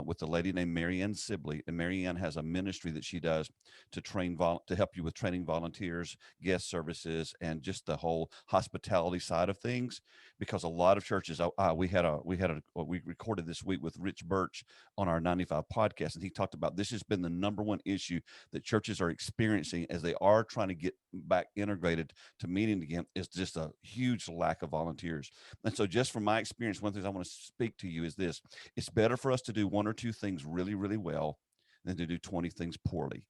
with a lady named Marianne Sibley, and Marianne has a ministry that she does to train to help you with training volunteers, guest services, and just the whole hospitality side of things. Because a lot of churches, we recorded this week with Rich Birch on our 95 podcast, and he talked about this has been the number one issue that churches are experiencing as they are trying to get back integrated to meeting again, is just a huge lack of volunteers. And so, just from my experience, one of the things I want to speak to you is this: it's better for us to do 1 or 2 things really, really well than to do 20 things poorly.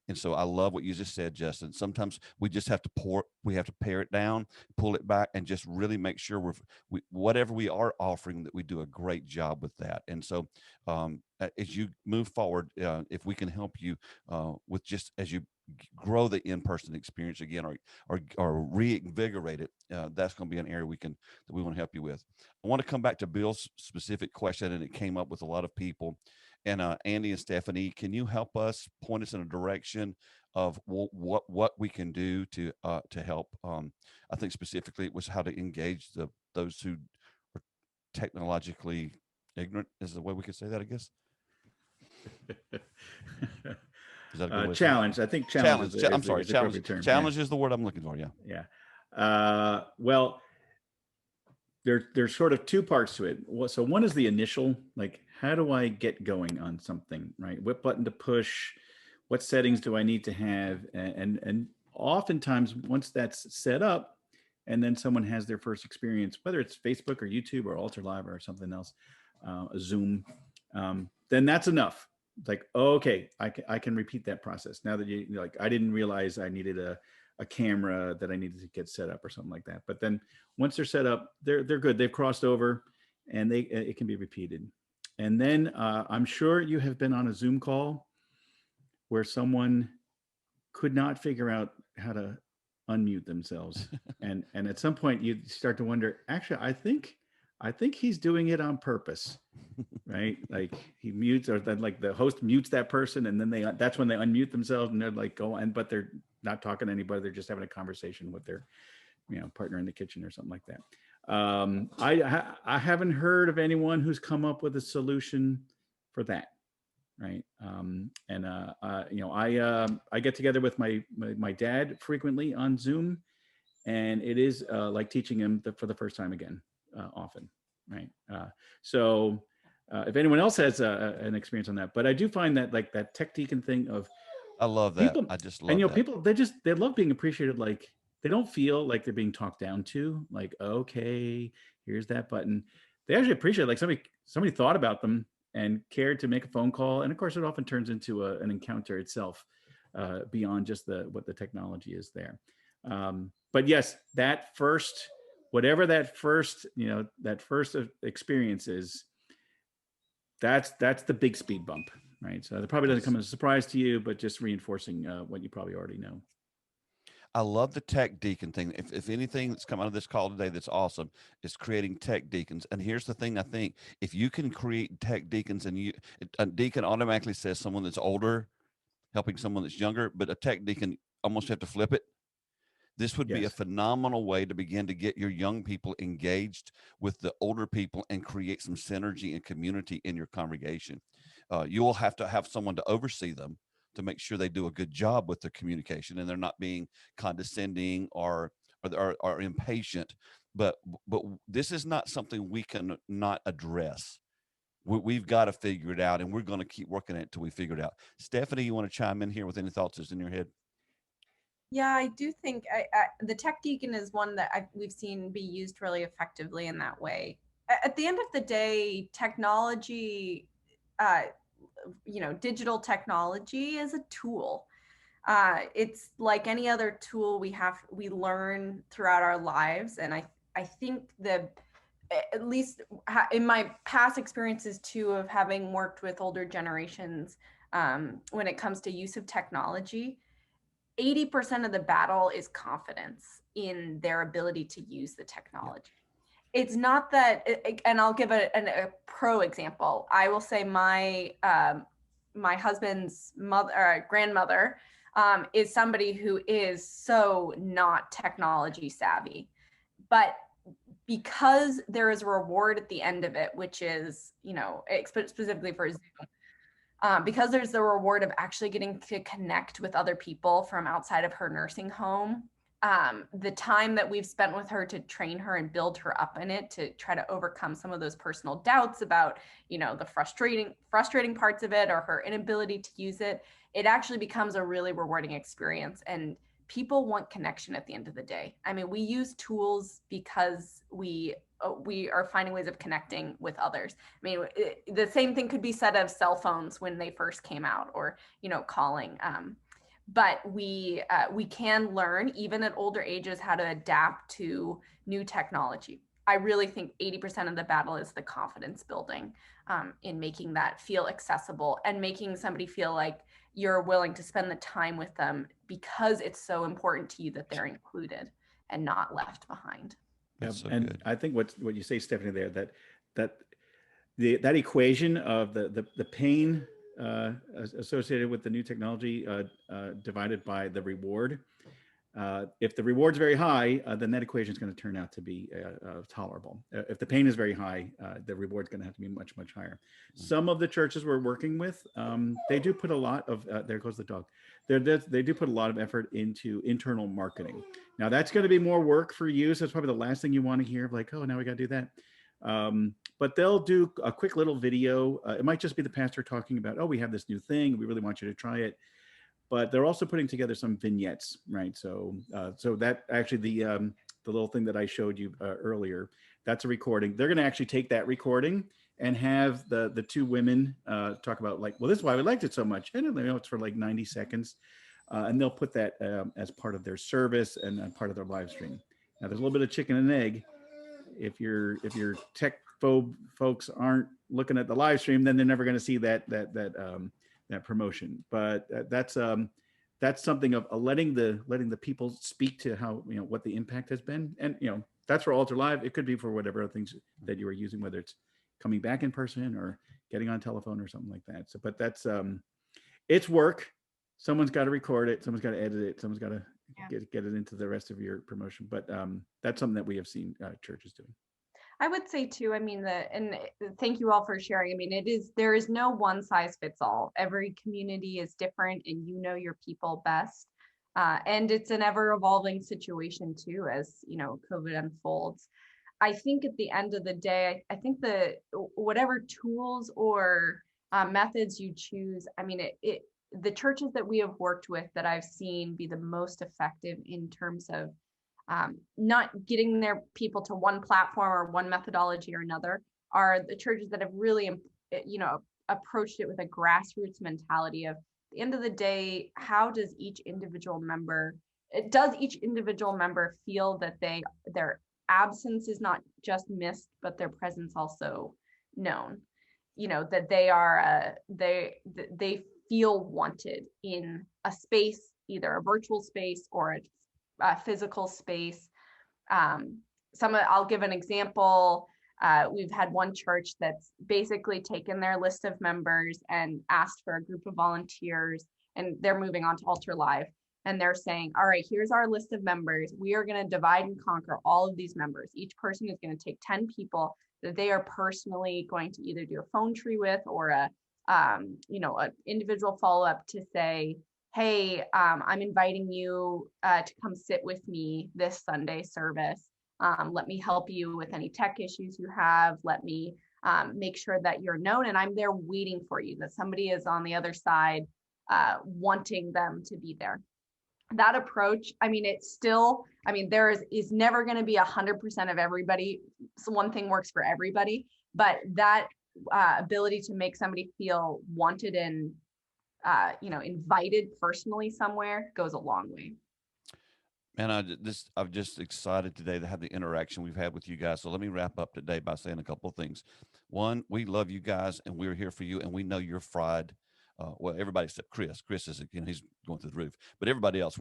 And so I love what you just said, Justin. Sometimes we just have to pare it down, pull it back, and just really make sure whatever we are offering, that we do a great job with that. And so as you move forward, if we can help you with just as you grow the in-person experience again, or reinvigorate it, that's going to be an area that we want to help you with. I want to come back to Bill's specific question, and it came up with a lot of people. And Andy and Stephanie, can you help us, point us in a direction of what we can do to help? I think specifically it was how to engage those who are technologically ignorant, is the way we could say that, I guess. Is that a good way challenge? I think challenge. I'm sorry. Challenge. Challenge is the word I'm looking for. Yeah. Yeah. Well, there's sort of 2 parts to it. So one is the initial, like, how do I get going on something, right? What button to push? What settings do I need to have? And oftentimes, once that's set up, and then someone has their first experience, whether it's Facebook or YouTube or AltarLive or something else, a Zoom, then that's enough. It's like, okay, I can repeat that process now that you're like, I didn't realize I needed a camera that I needed to get set up or something like that. But then once they're set up, they're good. They've crossed over, and it can be repeated. And then I'm sure you have been on a Zoom call where someone could not figure out how to unmute themselves, and at some point you start to wonder, actually, I think he's doing it on purpose, right? Like he mutes, or then like the host mutes that person, and then that's when they unmute themselves, and they're like, go on, but they're not talking to anybody. They're just having a conversation with their, partner in the kitchen or something like that. I haven't heard of anyone who's come up with a solution for that, right? I get together with my dad frequently on Zoom, and it is like teaching him for the first time again, often, right? So if anyone else has an experience on that, but I do find that like that tech deacon thing of, I love that. people, I just love and that. people, they love being appreciated. Like they don't feel like they're being talked down to. Like, okay, here's that button. They actually appreciate, like, somebody thought about them and cared to make a phone call. And of course, it often turns into an encounter itself, beyond just what the technology is there. But yes, that first, whatever that first experience is, that's the big speed bump, right? So that probably doesn't come as a surprise to you, but just reinforcing what you probably already know. I love the tech deacon thing. If anything that's come out of this call today that's awesome, is creating tech deacons. And here's the thing: I think if you can create tech deacons, and a deacon automatically says someone that's older helping someone that's younger, but a tech deacon almost have to flip it. This would be a phenomenal way to begin to get your young people engaged with the older people and create some synergy and community in your congregation. You will have to have someone to oversee them to make sure they do a good job with their communication and they're not being condescending or impatient. But this is not something we can not address. We've got to figure it out, and we're going to keep working at it until we figure it out. Stephanie, you want to chime in here with any thoughts that's in your head? Yeah, I do think the tech deacon is one that we've seen be used really effectively in that way. At the end of the day, technology, digital technology is a tool. It's like any other tool we learn throughout our lives. And I think at least in my past experiences too, of having worked with older generations, when it comes to use of technology, 80% of the battle is confidence in their ability to use the technology. It's not that, and I'll give a pro example. I will say my husband's grandmother is somebody who is so not technology savvy, but because there is a reward at the end of it, which is, specifically for Zoom, because there's the reward of actually getting to connect with other people from outside of her nursing home. The time that we've spent with her to train her and build her up in it, to try to overcome some of those personal doubts about, the frustrating parts of it or her inability to use it, it actually becomes a really rewarding experience. And people want connection at the end of the day. I mean, we use tools because we are finding ways of connecting with others. I mean, the same thing could be said of cell phones when they first came out, or, calling. But we can learn, even at older ages, how to adapt to new technology. I really think 80% of the battle is the confidence building, in making that feel accessible and making somebody feel like you're willing to spend the time with them because it's so important to you that they're included and not left behind. Yeah, so and good. I think what you say, Stephanie, there, that equation of the pain associated with the new technology divided by the reward. If the reward's very high, then that equation is going to turn out to be tolerable. If the pain is very high, the reward's going to have to be much, much higher. Some of the churches we're working with, they do put a lot of, there goes the dog. They do put a lot of effort into internal marketing. Now that's going to be more work for you. So it's probably the last thing you want to hear, like, oh, now we got to do that. But they'll do a quick little video. It might just be the pastor talking about, oh, we have this new thing. We really want you to try it. But they're also putting together some vignettes, right? So that actually the little thing that I showed you earlier, that's a recording. They're going to actually take that recording and have the two women talk about like, well, this is why we liked it so much. And you know, it's for like 90 seconds. And they'll put that as part of their service and part of their live stream. Now there's a little bit of chicken and egg. If your tech folks aren't looking at the live stream, then they're never going to see that promotion. But that's something of letting the people speak to how, you know, what the impact has been. And, you know, that's for AltarLive. It could be for whatever other things that you are using, whether it's coming back in person or getting on telephone or something like that. So, but that's it's work. Someone's got to record it. Someone's got to edit it. Someone's got to get it into the rest of your promotion. But that's something that we have seen churches doing. I would say too, I mean, and thank you all for sharing. I mean, there is no one size fits all. Every community is different and you know your people best. And it's an ever evolving situation too, as you know, COVID unfolds. I think at the end of the day, I think whatever tools or methods you choose, I mean, the churches that we have worked with that I've seen be the most effective in terms of not getting their people to one platform or one methodology or another are the churches that have really, you know, approached it with a grassroots mentality of, at the end of the day, how does each individual member feel that their absence is not just missed, but their presence also known, you know, that they feel wanted in a space, either a virtual space or a physical space. I'll give an example. We've had one church that's basically taken their list of members and asked for a group of volunteers, and they're moving on to AltarLive. And they're saying, all right, here's our list of members. We are going to divide and conquer all of these members. Each person is going to take 10 people that they are personally going to either do a phone tree with or an individual follow-up to say, hey, I'm inviting you to come sit with me this Sunday service. Let me help you with any tech issues you have. Let me make sure that you're known and I'm there waiting for you, that somebody is on the other side wanting them to be there. That approach, I mean, there is never going to be 100% of everybody. So one thing works for everybody, but that ability to make somebody feel wanted and invited personally somewhere goes a long way. Man, I'm just excited today to have the interaction we've had with you guys. So let me wrap up today by saying a couple of things. One, we love you guys and we're here for you, and we know you're fried. Well, everybody except Chris. Chris is, he's going through the roof, but everybody else,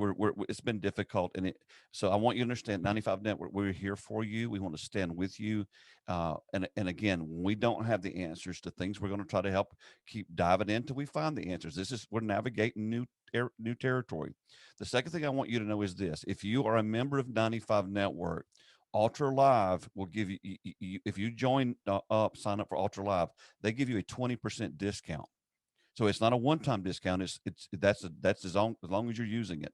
it's been difficult. So I want you to understand 95 Network, we're here for you. We want to stand with you. And again, when we don't have the answers to things, we're going to try to help keep diving in until we find the answers. We're navigating new territory. The second thing I want you to know is this: if you are a member of 95 Network, AltarLive will give you, if you join sign up for AltarLive, they give you a 20% discount. So it's not a one-time discount. That's as long as you're using it.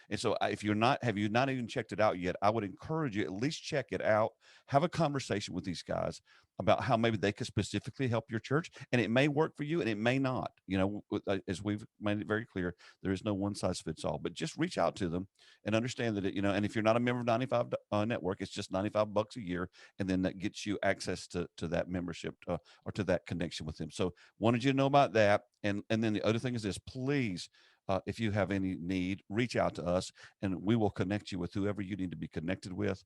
And so if you not even checked it out yet, I would encourage you at least check it out. Have a conversation with these guys about how maybe they could specifically help your church, and it may work for you and it may not. You know, as we've made it very clear, there is no one size fits all. But just reach out to them and understand that and if you're not a member of 95 Network, it's just $95 a year, and then that gets you access to that membership or to that connection with them. So wanted you to know about that, and then the other thing is this: please. If you have any need, reach out to us and we will connect you with whoever you need to be connected with.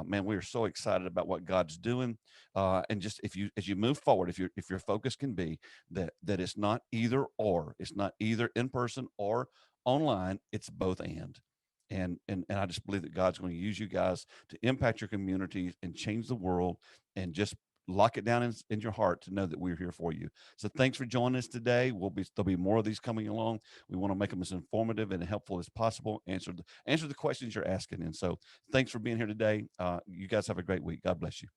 Man, we are so excited about what God's doing. And just as you move forward, if your focus can be that it's not either or, it's not either in person or online, it's both and. And I just believe that God's going to use you guys to impact your communities and change the world, and just lock it down in your heart to know that we're here for you. So thanks for joining us today. There'll be more of these coming along. We want to make them as informative and helpful as possible. Answer the questions you're asking. And so thanks for being here today. You guys have a great week. God bless you.